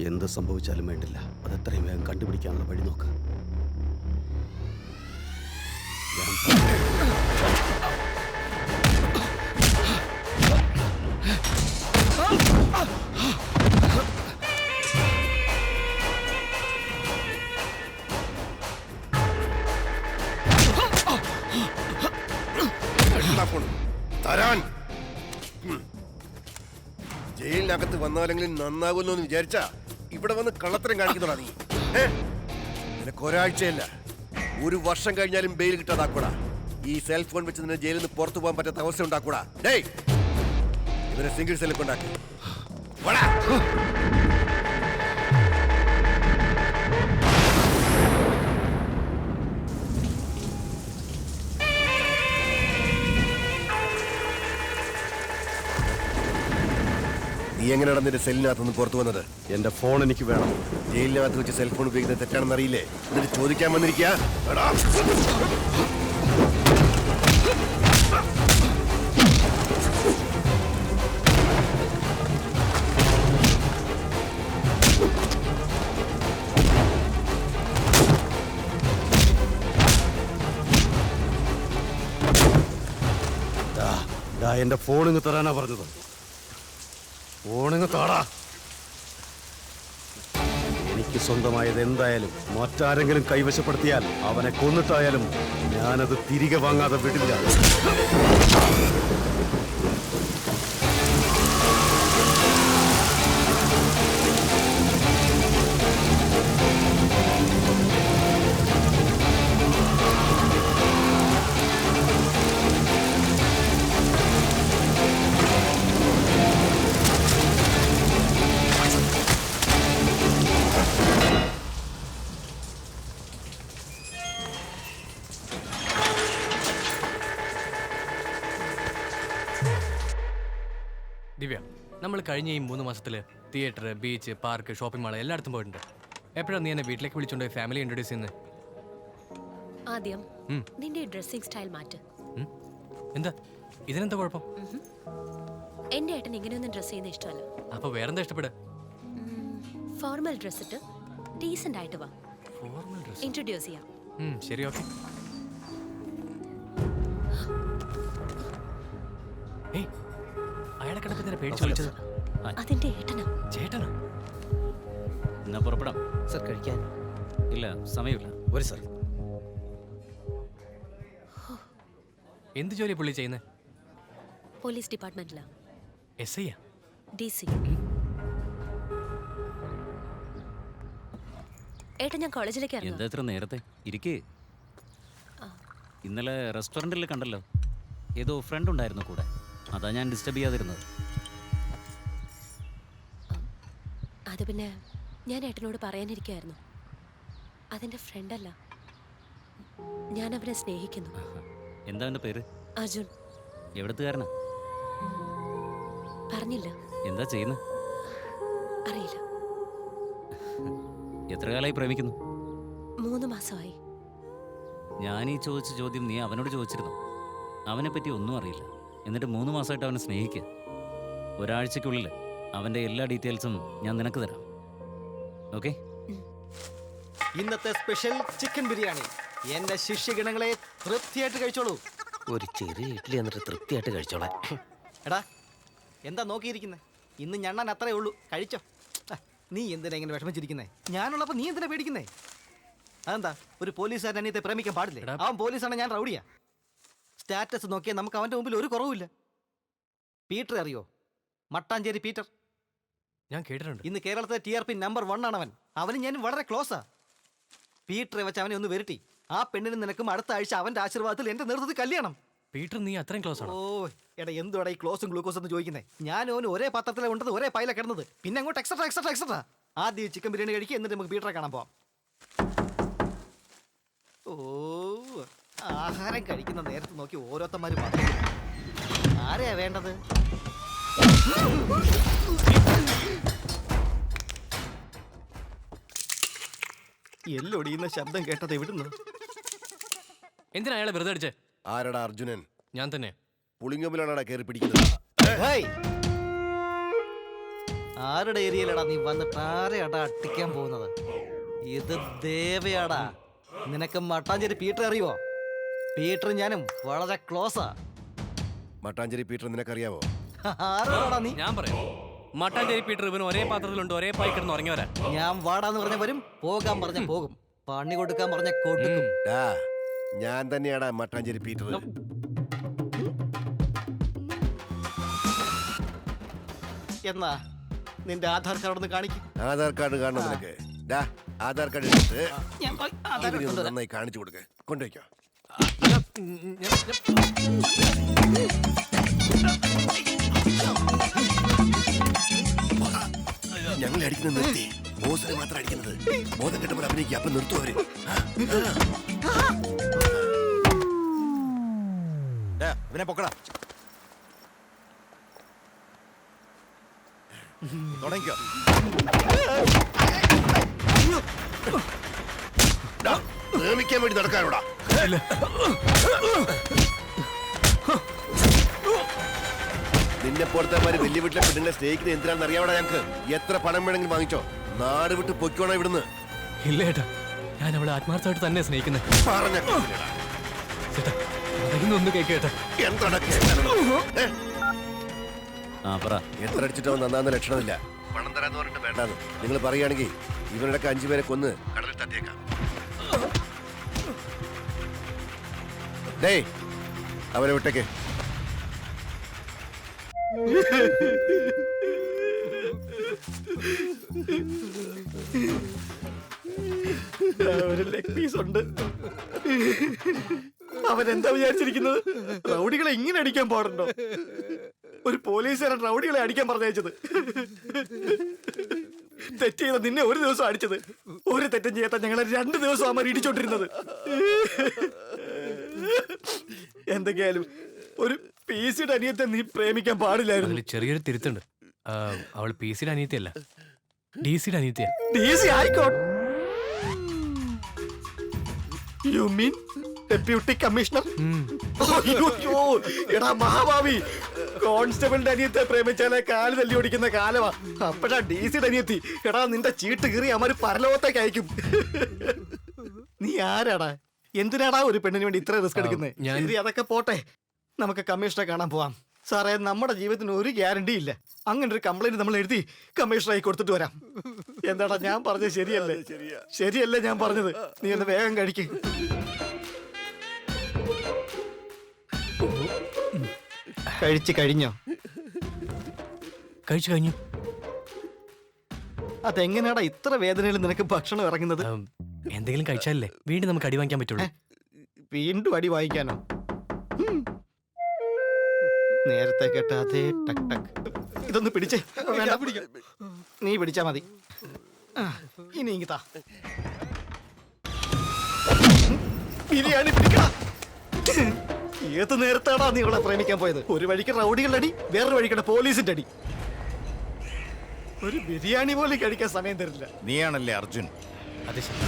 എന്ത് സംഭവിച്ചാലും വേണ്ടില്ല, അത് എത്രയും വേഗം കണ്ടുപിടിക്കാനുള്ള വഴി നോക്ക്. തരാൻ ജയിലിനകത്ത് വന്നാലെങ്കിലും നന്നാകുന്നു എന്ന് വിചാരിച്ചാ ഇവിടെ വന്ന് കള്ളത്തരം കാണിക്കുന്നതാ നീ. നിനക്ക് ഒരാഴ്ചയല്ല, 1 വർഷം കഴിഞ്ഞാലും ബെയിൽ കിട്ടാതാക്കൂടാ. ഈ സെൽഫോൺ വെച്ച് നിന്നെ ജയിലിൽ നിന്ന് പുറത്തു പോകാൻ പറ്റാത്ത അവസ്ഥ ഉണ്ടാക്കൂടാ. ഡേയ്, ഇവരെ സിംഗിൾ സെല്ലൊക്കെ ഉണ്ടാക്കി. നീ എങ്ങനെയാണ് നിന്റെ സെല്ലിനകത്ത് നിന്ന് പുറത്തു വന്നത്? എന്റെ ഫോൺ എനിക്ക് വേണം. ജയിലിനകത്ത് വെച്ച് സെൽഫോൺ ഉപയോഗിക്കുന്നത് തെറ്റാണെന്ന് അറിയില്ലേ? എന്നിട്ട് ചോദിക്കാൻ വന്നിരിക്കുക. എന്റെ ഫോണിങ് തരാനാ പറഞ്ഞത്. ഫോണിങ് താടാ. എനിക്ക് സ്വന്തമായത് എന്തായാലും മറ്റാരെങ്കിലും കൈവശപ്പെടുത്തിയാൽ അവനെ കൊന്നിട്ടായാലും ഞാനത് തിരികെ വാങ്ങാതെ വിടില്ല. ദിവ്യ, നമ്മൾ കഴിഞ്ഞ ഈ 3 മാസത്തിൽ theatre, beach, park, shopping mall എല്ലായിടത്തും പോയിട്ടുണ്ട്. എപ്പോഴാണ് നീ എന്നെ വീട്ടിലേക്ക് വിളിച്ചോണ്ട് ഫാമിലി ഇൻട്രൊഡ്യൂസ് ചെയ്യുന്നത്? ആദ്യം നിന്റെ ഡ്രസ്സിംഗ് സ്റ്റൈൽ മാറ്റ്. എന്താ ഇതിനെന്താ കുഴപ്പം? എന്റെ ഏട്ടൻ ഇങ്ങനെയൊന്നും ഡ്രസ് ചെയ്യുന്ന ഇഷ്ടമല്ല. അപ്പൊ വേറെന്താ ഇഷ്ടപ്പെട്? ഫോർമൽ ഡ്രസ് ഇട്ട് ഡീസന്റ് ആയിട്ട് വാ. ഫോർമൽ ഡ്രസ് ഇൻട്രൊഡ്യൂസ് ചെയ്യാം. ശരി, ഓക്കെ. അയാളെ കണ്ടപ്പോ പേടിച്ചു വിളിച്ചത് അതിന്റെ ഏട്ടനാ. ചേട്ടനാ? എന്നാ പുറപ്പെടാം. സർ, കഴിക്കാൻ ഇല്ല, സമയമില്ല. ഒരു സർ. എന്ത് ജോലി പുള്ളി ചെയ്യുന്നത്? പോലീസ് ഡിപ്പാർട്ട്മെന്റിലാ. SI യാ? DC. ഏട്ടൻ ഞാൻ കോളേജിലേക്ക് എന്താ ഇത്ര നേരത്തെ? ഇരിക്കേ. ഇന്നലെ റെസ്റ്റോറൻറ്റിൽ കണ്ടല്ലോ, ഏതോ ഫ്രണ്ട് ഉണ്ടായിരുന്നു കൂടെ. അതാ ഞാൻ ഡിസ്റ്റർബ് ചെയ്യാതിരുന്നത്. അത് പിന്നെ ഞാൻ ഏട്ടനോട് പറയാനിരിക്കായിരുന്നു. അതെന്റെ ഫ്രണ്ടല്ല, ഞാൻ അവനെ സ്നേഹിക്കുന്നു. എന്താ അവൻ്റെ പേര്? അർജുൻ. എവിടത്തുകാരനാ? പറഞ്ഞില്ല. എന്താ ചെയ്യുന്നത്? അറിയില്ല. എത്ര കാലമായി പ്രേമിക്കുന്നു? 3 മാസമായി. ഞാനീ ചോദിച്ച ചോദ്യം നീ അവനോട് ചോദിച്ചിരുന്നു. അവനെ പറ്റി ഒന്നും അറിയില്ല, എന്നിട്ട് 3 മാസമായിട്ട് അവനെ സ്നേഹിക്കുക. ഒരാഴ്ചക്കുള്ളിൽ അവൻ്റെ എല്ലാ ഡീറ്റെയിൽസും ഞാൻ നിനക്ക് തരാം. ഓക്കെ? ഇന്നത്തെ സ്പെഷ്യൽ ചിക്കൻ ബിരിയാണി എന്റെ ശിഷ്യഗണങ്ങളെ തൃപ്തിയായിട്ട് കഴിച്ചോളൂ. ഒരു ചെറിയ ഇഡ്ഡലി എന്നിട്ട് തൃപ്തിയായിട്ട് കഴിച്ചോളാം. എടാ, എന്താ നോക്കിയിരിക്കുന്നത്? ഇന്ന് ഞണ്ണാൻ അത്രേ ഉള്ളൂ, കഴിച്ചോ. നീ എന്തിനാ ഇങ്ങനെ വിഷമിച്ചിരിക്കുന്നേ? ഞാനുള്ളപ്പോ നീ എന്തിനാ പേടിക്കുന്നേ? അതെന്താ, ഒരു പോലീസുകാരൻ അനിയത്തെ പ്രേമിക്കാൻ പാടില്ലേ? അവൻ പോലീസാണ്, ഞാൻ റൗഡിയാ. സ്റ്റാറ്റസ് നോക്കിയാൽ നമുക്ക് അവന്റെ മുമ്പിൽ ഒരു കുറവുമില്ല. പീറ്റർ അറിയോ? മട്ടാഞ്ചേരി പീറ്റർ. ഞാൻ കേട്ടിട്ടുണ്ട്. ഇന്ന് കേരളത്തിലെ TRP നമ്പർ 1 ആണ് അവൻ. അവന് ഞാൻ വളരെ ക്ലോസാ. പീറ്ററെ വെച്ച് അവനെ ഒന്ന് വരുത്തി. ആ പെണ്ണിന് നിനക്കും അടുത്ത ആഴ്ച അവന്റെ ആശീർവാദത്തിൽ എന്റെ നേതൃത്വത്തിൽ കല്യാണം. പീറ്റർ, നീ അത്രയും ക്ലോസ് ആണ്? ഓ എടാ, എന്തുവാടാ ഈ ക്ലോസും ഗ്ലൂക്കോസും എന്ന് ചോദിക്കുന്നേ? ഞാൻ ഓന് ഒരേ പാത്രത്തിലെ ഉണ്ടത്, ഒരേ പൈല കിടന്നത്, പിന്നെ അങ്ങോട്ട് എക്സ്ട്രാ. ആദ്യം ചിക്കൻ ബിരിയാണി കഴിക്കുക, എന്നിട്ട് നമുക്ക് പീറ്ററെ കാണാൻ പോവാം. ഓ, ആഹാരം കഴിക്കുന്ന നേരത്ത് നോക്കി ഓരോരുത്തന്മാരും പറഞ്ഞു. ആരെയാ വേണ്ടത്? എല്ലൊടിയുന്ന ശബ്ദം കേട്ടത് എവിടുന്ന്? എന്തിനാ അയാളെ വെറുതെ അടിച്ചേ? ആരടാ അർജുനൻ? ഞാൻ തന്നെ. പുളിങ്ങമ്പിലാണാ കയറി പിടിക്കുന്നത്. ആരുടെ ഏരിയയിലടാ നീ വന്നിട്ട് ആരെയാടാ അട്ടിക്കാൻ പോകുന്നത്? ഇത് ദേവയാടാ. നിനക്ക് മട്ടാഞ്ചേരി പീറ്റർ അറിയുവോ? പീറ്റർ ഞാനും വളരെ ക്ലോസാ. മട്ടാഞ്ചേരി പീറ്റർ നിനക്കറിയാവോ? ആരോടാ നീ? ഞാൻ പറയാം, മട്ടാഞ്ചേരി പീറ്റർ ഇവന് ഒരേ പാത്രത്തിലുണ്ട്, ഒരേ പായിക്കിടന്ന് ഉറങ്ങിയവരാ. ഞാൻ വാടാന്ന് പറഞ്ഞ വരും, പോകാൻ പറഞ്ഞ പോകും, പണി കൊടുക്കാൻ പറഞ്ഞ കൊടുക്കും. ഡാ, ഞാൻ തന്നെയാടാ മട്ടാഞ്ചേരി പീറ്റർ. എന്നാ നിന്റെ ആധാർ കാർഡ് ഒന്ന് കാണിക്കും. ആധാർ കാർഡ് കാണണം നിനക്ക്? ഡാ, ആധാർ കാർഡ് എടുത്തിട്ട് ഞാൻ പോയി ആധാർ ഇവനെ ഒന്ന് കൊണ്ടുവരാം. നന്നായി കാണിച്ചു കൊടുക്ക. കൊണ്ടുവയ്ക്കോ. ഞങ്ങൾ അടിക്കുന്നത് നിർത്തി, ബോസിനെ മാത്രം അടിക്കുന്നത്. ബോധം കിട്ടുമ്പോൾ അഭിനയിക്കുക, അപ്പൊ നിർത്തും അവര്. ഇവനെ പൊക്കടാ. തുടങ്ങിക്കോ. പ്രേമിക്കാൻ വേണ്ടി നടക്കാനോടാ. നിന്നെ പോലത്തെമാര് വലിയ വീട്ടിലെ പെണ്ണുങ്ങളെ സ്നേഹിക്കുന്നത് എന്തിനാണെന്ന് അറിയാവടാ ഞങ്ങക്ക്. എത്ര പണം വേണമെങ്കിലും വാങ്ങിച്ചോ, നാട് വിട്ട് പൊയ്ക്കോണോ ഇവിടുന്ന്. ഇല്ല ഏട്ടാ, ഞാൻ അവളെ ആത്മാർത്ഥമായിട്ട് തന്നെ സ്നേഹിക്കുന്നത്. പറഞ്ഞ ചേട്ടാ, പറയുന്നൊന്ന് കേക്കേട്ടാ. എന്താ കേൾക്കാനുള്ളത്? ആ പറ. എത്ര അടിച്ചിട്ടോ നന്നാകുന്ന ലക്ഷണമില്ല. പണം തരാന്ന് പറഞ്ഞിട്ട് വേണ്ടാന്ന് നിങ്ങൾ പറയുകയാണെങ്കിൽ ഇവരുടെ 5 പേരെ കൊന്ന് കടലിൽ തട്ടിയേക്കാം. ഡേയ്, അവരെ വിട്ടേക്ക്. ഒരു ലെഗ് പീസ് ഉണ്ട്. അവൻ എന്താ വിചാരിച്ചിരിക്കുന്നത്? റൗഡികളെ ഇങ്ങനെ അടിക്കാൻ പാടുണ്ടോ? ഒരു പോലീസുകാരൻ റൗഡികളെ അടിക്കാൻ പറഞ്ഞയച്ചത്. തെറ്റ് ചെയ്ത നിന്നെ ഒരു ദിവസം അടിച്ചത്. ഒരു തെറ്റും ചെയ്യാത്ത ഞങ്ങളെ 2 ദിവസം അമ്മ ഇടിച്ചോണ്ടിരുന്നത്. എന്തൊക്കെയായാലും ഒരു PC-യുടെ അനിയത്തെ നീ പ്രേമിക്കാൻ പാടില്ലായിരുന്നു. അതിൽ ചെറിയൊരു തിരുത്തുണ്ട്. അവൾ PC-യുടെ അനിയത്തിയല്ല, DC-യുടെ അനിയത്തിയാ. DC ആയിക്കോട്ടെ. You mean deputy commissioner? എടാ മഹാഭാവി, കോൺസ്റ്റബിളിന്റെ അനിയത്തെ പ്രേമിച്ചാലേ കാല് തല്ലി ഓടിക്കുന്ന കാലമാ. അപ്പഴാ DC-യുടെ അനിയത്തി. എടാ നിന്റെ ചീട്ട് കീറി അമ്മ പരലോകത്തേക്ക് അയക്കും. നീ ആരാടാ? എന്തിനാടാ ഒരു പെണ്ണിന് വേണ്ടി ഇത്ര റിസ്ക് എടുക്കുന്നത്? ശരി, അതൊക്കെ പോട്ടെ, നമുക്ക് കമ്മീഷണറെ കാണാൻ പോവാം. സാറേ, നമ്മുടെ ജീവിതത്തിന് ഒരു ഗ്യാരണ്ടി ഇല്ല. അങ്ങനെ ഒരു കംപ്ലൈന്റ് നമ്മൾ എഴുതി കമ്മീഷണറായി കൊടുത്തിട്ട് വരാം. എന്താടാ ഞാൻ പറഞ്ഞത് ശരിയല്ലേ? ശരിയല്ലേ ഞാൻ പറഞ്ഞത്? നീ ഒന്ന് വേഗം കഴിക്ക്. കഴിച്ചു കഴിഞ്ഞോ? കഴിച്ചു കഴിഞ്ഞു. അതെങ്ങനെയാടാ ഇത്ര വേദനയിൽ നിനക്ക് ഭക്ഷണം ഇറങ്ങുന്നത്? എന്തെങ്കിലും കഴിച്ചാലല്ലേ വീണ്ടും നമുക്ക് അടി വാങ്ങിക്കാൻ പറ്റുള്ളൂ. വീണ്ടും അടി വാങ്ങിക്കാനോ? നേരത്തെ കേട്ട അതേ ടക് ടക്. ഇതൊന്ന് പിടിച്ചേ. വേണ്ട, നീ പിടിച്ചാ മതി. ഇനി ഇങ്ങിതാ ബിരിയാണി പിടിക്കാം. ഏത് നേരത്താടാ നീ ഇവിടെ പ്രേമിക്കാൻ പോയത്? ഒരു വഴിക്ക് റൗഡികളുടെ അടി, വേറൊരു വഴിക്കടെ പോലീസിന്റെ അടി. ഒരു ബിരിയാണി പോലും കഴിക്കാൻ സമയം തരില്ല. നീയാണല്ലേ അർജുൻ? അതെ ശരി.